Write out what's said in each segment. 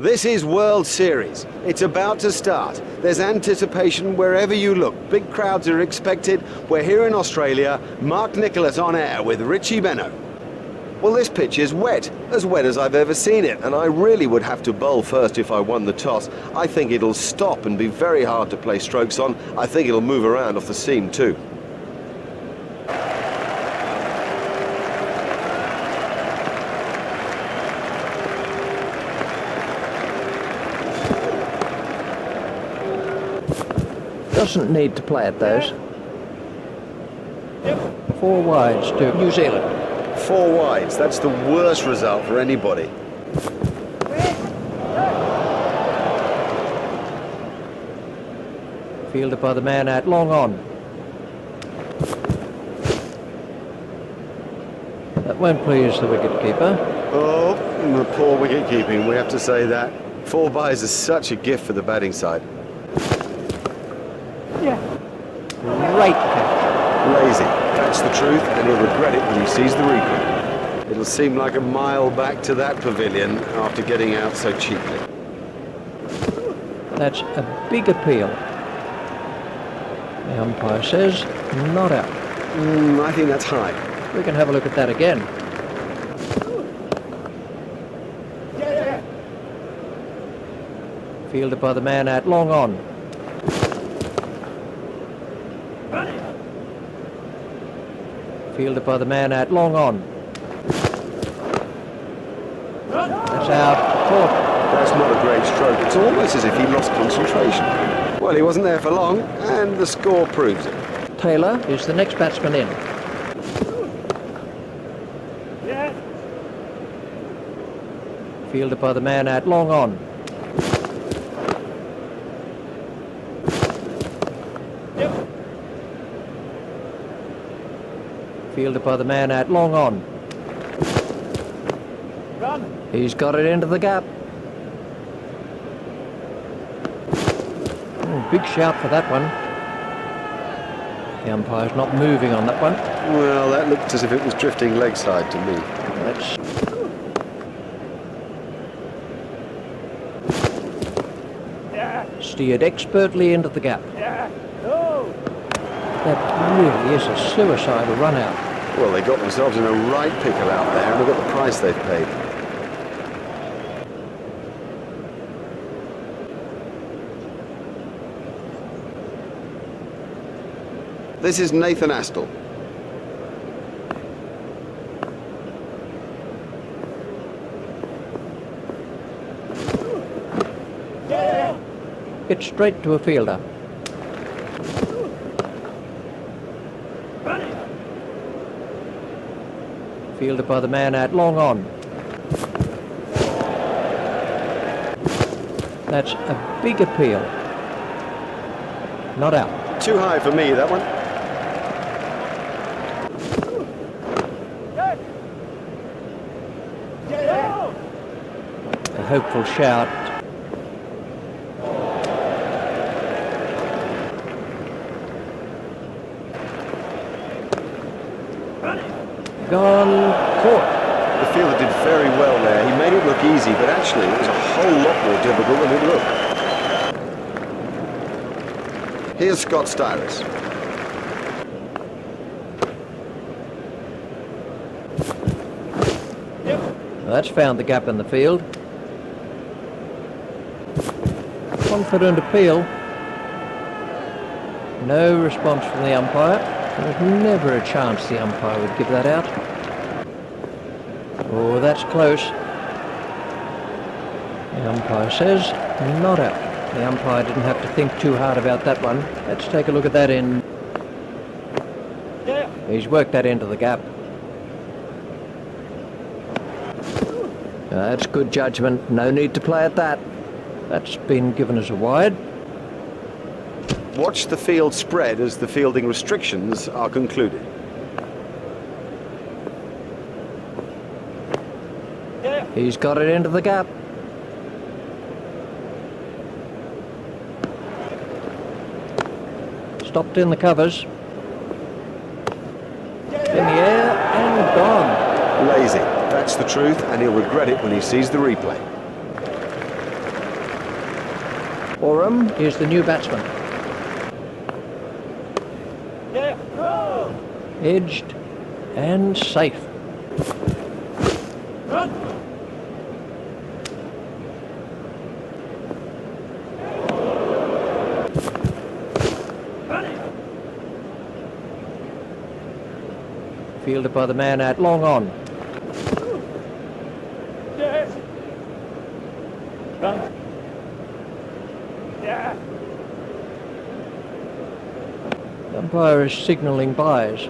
This is World Series. It's about to start. There's anticipation wherever you look. Big crowds are expected. We're here in Australia. Mark Nicholas on air with Richie Benno. Well, this pitch is wet as I've ever seen it, and I really would have to bowl first if I won the toss. I think it'll stop and be very hard to play strokes on. I think it'll move around off the seam too. Doesn't need to play at those. 4 wides to New Zealand. 4 wides, that's the worst result for anybody. Fielded by the man out, long on. That won't please the wicket-keeper. Oh, the poor wicket-keeping, we have to say that. 4 byes is such a gift for the batting side. Great catch. Lazy, that's the truth, and he'll regret it when he sees the replay. It'll seem like a mile back to that pavilion after getting out so cheaply. That's a big appeal. The umpire says not out. I think that's high. We can have a look at that again. Fielded by the man out, long on. Fielded by the man out, long on. That's out. Caught. That's not a great stroke. It's almost as if he lost concentration. Well, he wasn't there for long, and the score proves it. Taylor is the next batsman in. Fielded by the man out, long on. Fielded by the man out, long on. He's got it into the gap. Big shout for that one. The umpire's not moving on that one. Well, that looked as if it was drifting leg side to me. That's steered expertly into the gap. That really is a suicidal run out. Well, they got themselves in a right pickle out there, and look at the price they've paid. This is Nathan Astle. It's straight to a fielder. Fielded by the man out, long on. That's a big appeal. Not out. Too high for me, that one. A hopeful shout. Gone, caught. The fielder did very well there. He made it look easy, but actually it was a whole lot more difficult than it looked. Here's Scott Styris. Well, that's found the gap in the field. Confident appeal. No response from the umpire. There's never a chance the umpire would give that out. Oh, that's close. The umpire says not out. The umpire didn't have to think too hard about that one. Let's take a look at that in. He's worked that into the gap. That's good judgment. No need to play at that. That's been given as a wide. Watch the field spread as the fielding restrictions are concluded. He's got it into the gap. Stopped in the covers. In the air and gone. Lazy, that's the truth, and he'll regret it when he sees the replay. Oram is the new batsman. Edged and safe. Fielded by the man out long on. The umpire is signalling byes.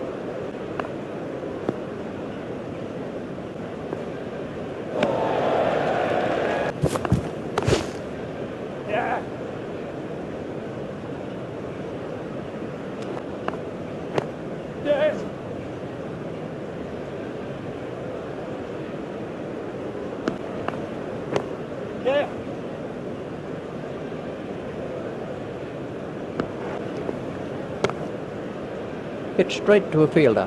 Hit straight to a fielder.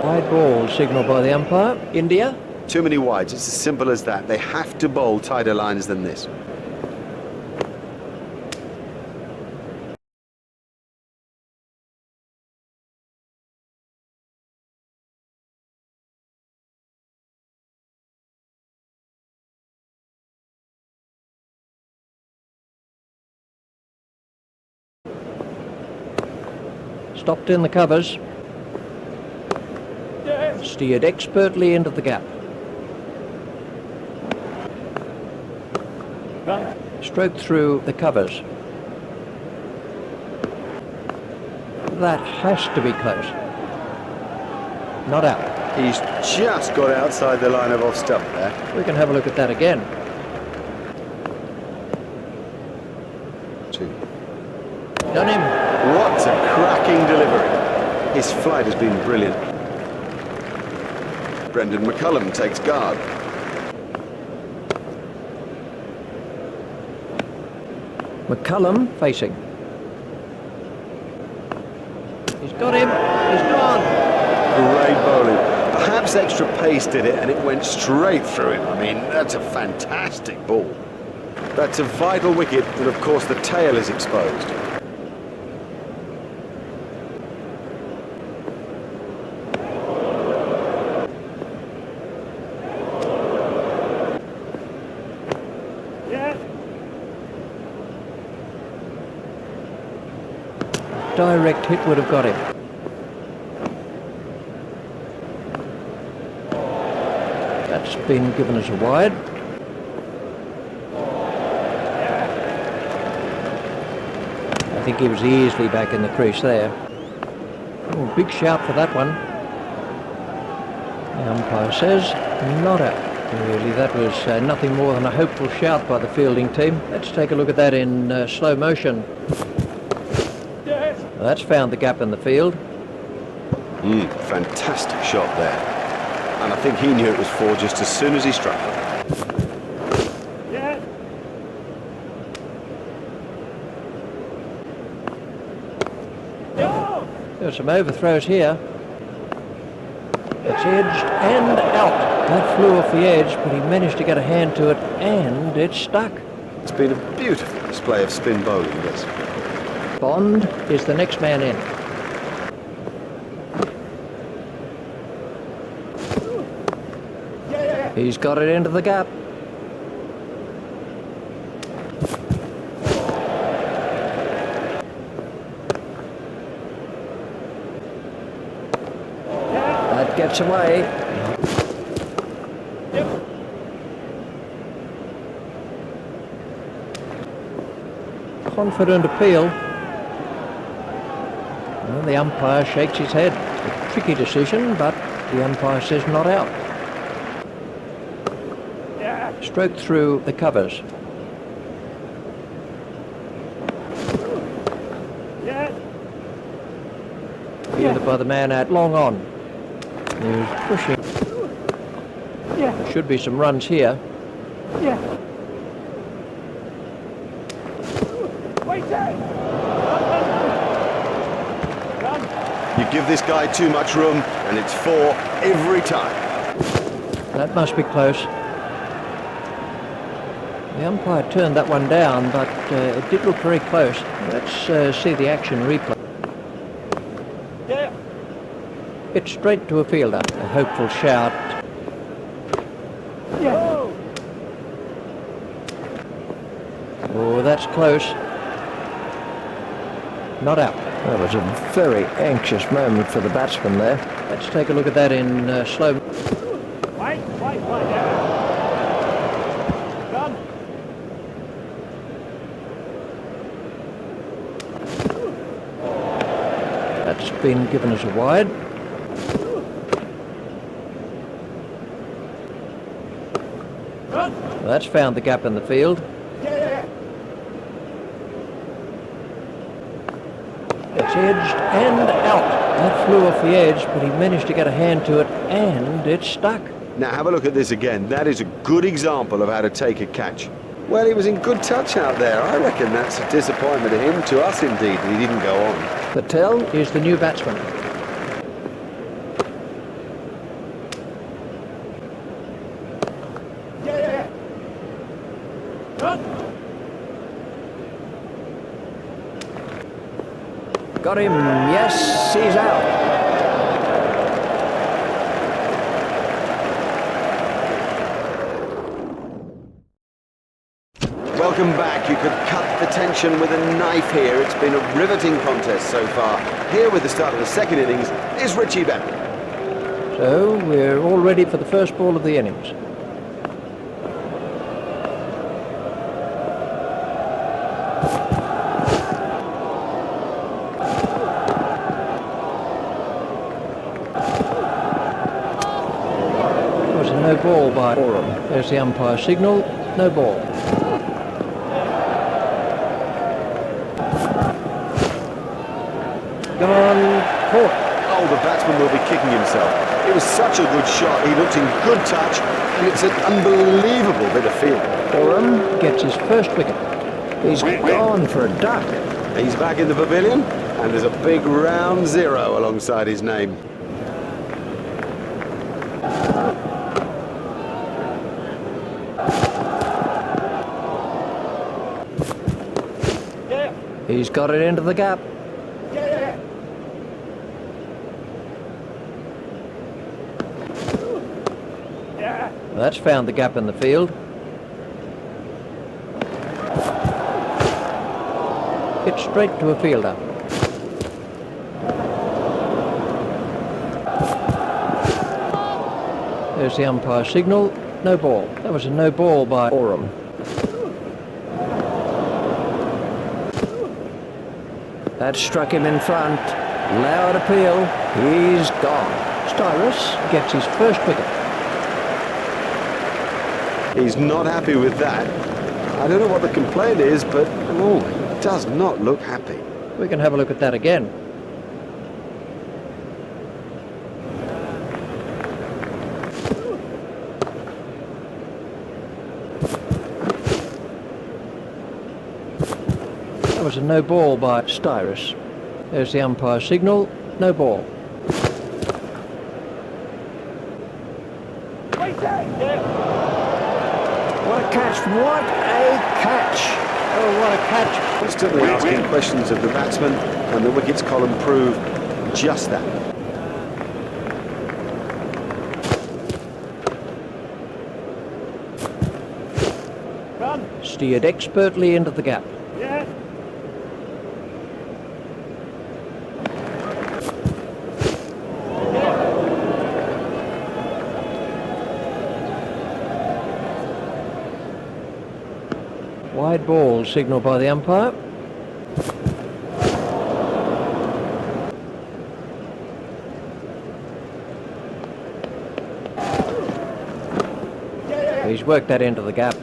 Wide ball signalled by the umpire. India. Too many wides, it's as simple as that. They have to bowl tighter lines than this. Stopped in the covers. Steered expertly into the gap. Stroked through the covers. That has to be close. Not out. He's just got outside the line of off stump there. We can have a look at that again. Two. Done him. What a cracking delivery. His flight has been brilliant. Brendan McCullum takes guard. McCullum facing. He's got him. He's gone. Great bowling. Perhaps extra pace did it and it went straight through him. I mean, that's a fantastic ball. That's a vital wicket, and of course the tail is exposed. Direct hit would have got him. That's been given as a wide. I think he was easily back in the crease there. Oh, big shout for that one. The umpire says not out. Really, that was nothing more than a hopeful shout by the fielding team. Let's take a look at that in slow motion. Well, that's found the gap in the field. Fantastic shot there. And I think he knew it was four just as soon as he struck it. There's some overthrows here. It's edged and out. That flew off the edge, but he managed to get a hand to it, and it stuck. It's been a beautiful display of spin bowling, this. Bond is the next man in. He's got it into the gap. That gets away. Confident appeal. Well, the umpire shakes his head. A tricky decision, but the umpire says not out. Stroked through the covers. Fielded by the man out long on. He's pushing. There should be some runs here. You give this guy too much room, and it's four every time. That must be close. The umpire turned that one down, but it did look very close. Let's see the action replay. Yeah. It's straight to a fielder. A hopeful shout. Yeah. Oh, that's close. Not out. That was a very anxious moment for the batsman there. Let's take a look at that in slow. Wait, yeah. Done. That's been given as a wide. Done. That's found the gap in the field. Yeah. It's edged and out. That flew off the edge, but he managed to get a hand to it, and it's stuck. Now have a look at this again. That is a good example of how to take a catch. Well, he was in good touch out there. I reckon that's a disappointment to him, to us indeed, that he didn't go on. Patel is the new batsman. Yeah. Done. Got him. Yes, he's out. Welcome back. You could cut the tension with a knife here. It's been a riveting contest so far. Here with the start of the second innings is Richie Bennett. So we're all ready for the first ball of the innings. It was a no ball by Oram. There's the umpire signal. No ball. Gone. Caught. Oh, the batsman will be kicking himself. It was such a good shot. He looked in good touch, and it's an unbelievable bit of field. Oram gets his first wicket. He's gone for a duck. He's back in the pavilion, and there's a big round 0 alongside his name. Yeah. He's got it into the gap. Yeah. Yeah. That's found the gap in the field. It's straight to a fielder. There's the umpire signal. No ball. That was a no ball by Oram. That struck him in front. Loud appeal. He's gone. Styrus gets his first wicket. He's not happy with that. I don't know what the complaint is, but oh, he does not look happy. We can have a look at that again. That was a no ball by Styrus. There's the umpire signal. No ball. Wait there. Yeah. What a catch. What a catch. Oh, what a catch. Constantly asking questions of the batsman, and the wickets column prove just that. Done. Steered expertly into the gap. Yeah. Wide ball signalled by the umpire. He's worked that into the gap.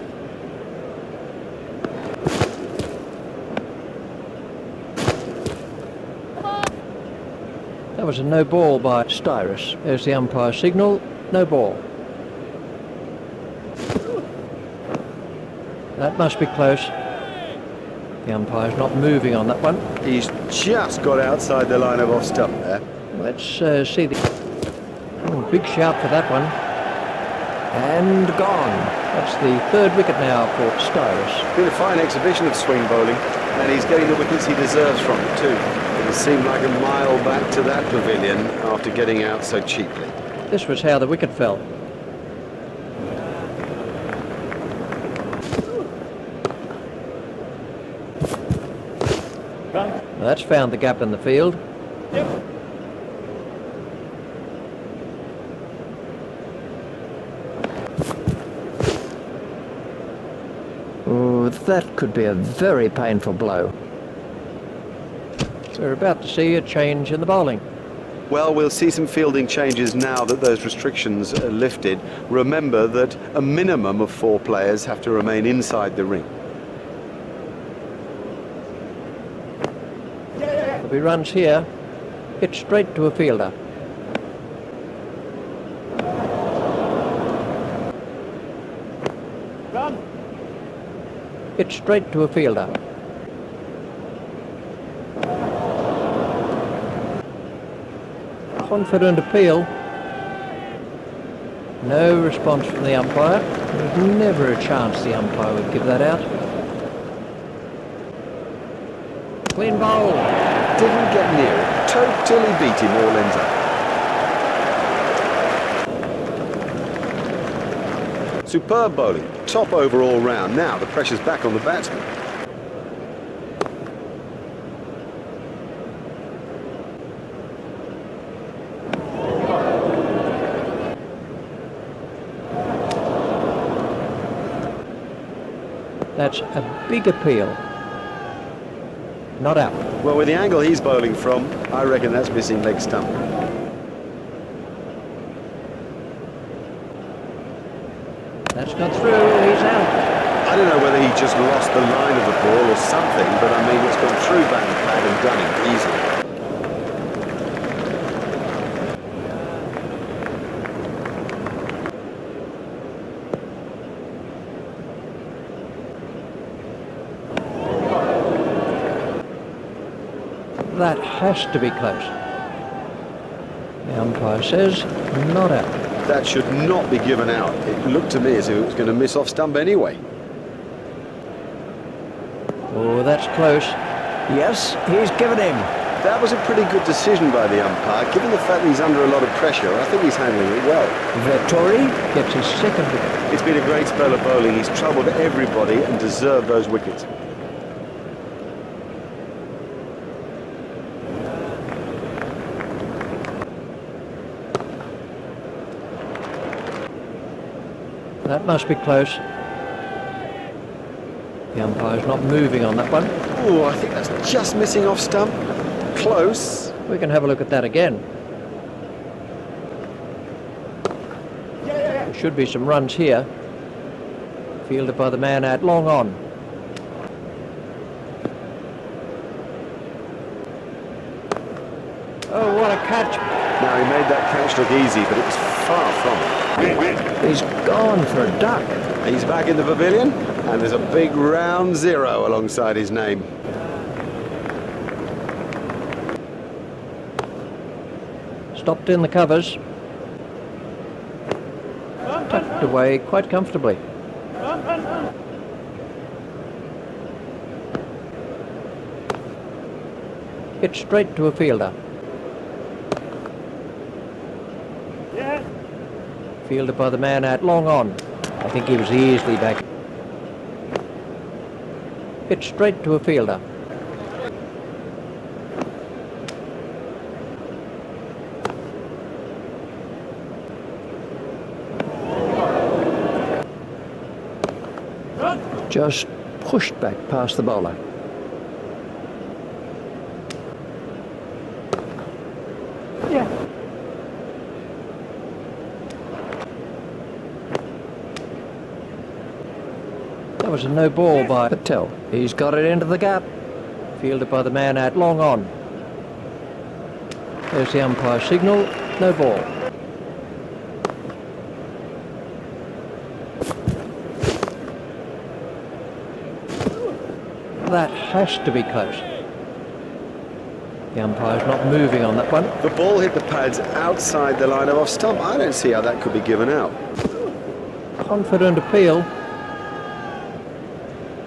That was a no ball by Styrus. There's the umpire signal. No ball. That must be close. The umpire's not moving on that one. He's just got outside the line of off stump there. Let's see the... Oh, big shout for that one. And gone. That's the third wicket now for Styrus. Been a fine exhibition of swing bowling, and he's getting the wickets he deserves from it too. It seemed like a mile back to that pavilion after getting out so cheaply. This was how the wicket fell. Run. That's found the gap in the field. Yep. Oh, that could be a very painful blow. We're about to see a change in the bowling. Well, we'll see some fielding changes now that those restrictions are lifted. Remember that a minimum of 4 players have to remain inside the ring. There'll be runs here. Hit straight to a fielder. Run. Hit straight to a fielder. Confident appeal. No response from the umpire. There's never a chance the umpire would give that out. Clean bowl. Didn't get near it. Totally beat him all ends up. Superb bowling. Top overall round. Now the pressure's back on the batsman. That's a big appeal. Not out. Well, with the angle he's bowling from, I reckon that's missing leg stump. That's gone through. He's out. I don't know whether he just lost the line of the ball or something, but I mean, it's gone through bat and pad and done it easily. That has to be close. The umpire says not out. That should not be given out. It looked to me as if it was going to miss off stump anyway. Oh, that's close. Yes, he's given him. That was a pretty good decision by the umpire. Given the fact that he's under a lot of pressure, I think he's handling it well. Vettori Gets his second wicket. It's been a great spell of bowling. He's troubled everybody and deserved those wickets. That must be close. The umpire's not moving on that one. Oh, I think that's just missing off stump. Close. We can have a look at that again. There should be some runs here. Fielded by the man out long on. Oh, what a catch. Now, he made that catch look easy, but it was far from it. He's gone for a duck. He's back in the pavilion, and there's a big round 0 alongside his name. Stopped in the covers. Tucked away quite comfortably. Hit straight to a fielder. Fielded by the man out long on. I think he was easily back. Hit straight to a fielder. Just pushed back past the bowler. That was a no ball by Patel. He's got it into the gap. Fielded by the man out long on. There's the umpire signal. No ball. That has to be close. The umpire's not moving on that one. The ball hit the pads outside the line of off stump. I don't see how that could be given out. confident appeal.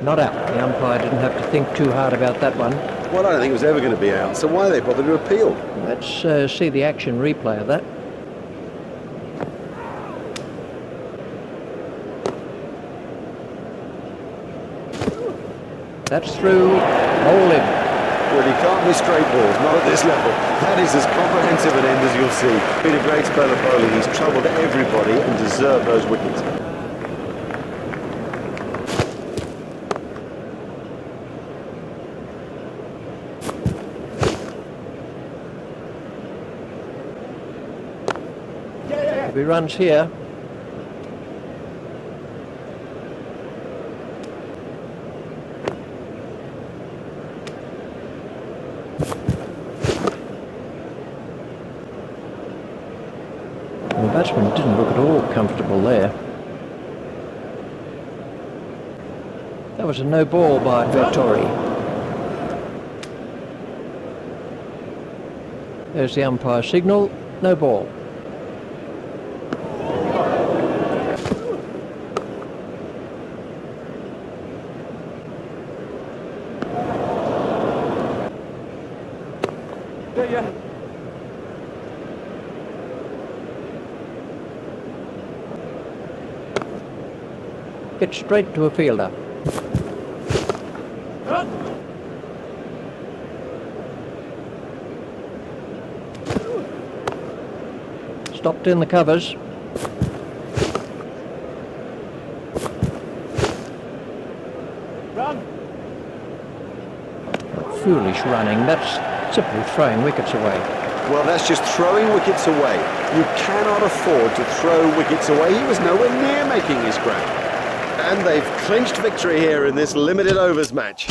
Not out. The umpire didn't have to think too hard about that one. Well, I don't think it was ever going to be out, so why they bother to appeal? Let's see the action replay of that. That's through. Hold him. Well, he can't miss straight balls, not at this level. That is as comprehensive an end as you'll see. Been a great spell of bowling. He's troubled everybody and deserved those wickets. If he runs here, the batsman didn't look at all comfortable there. That was a no ball by Vettori. There's the umpire signal, no ball. Get straight to a fielder. Stopped in the covers. Run. Foolish running. That's simply throwing wickets away. Well, that's just throwing wickets away. You cannot afford to throw wickets away. He was nowhere near making his ground. And they've clinched victory here in this limited overs match.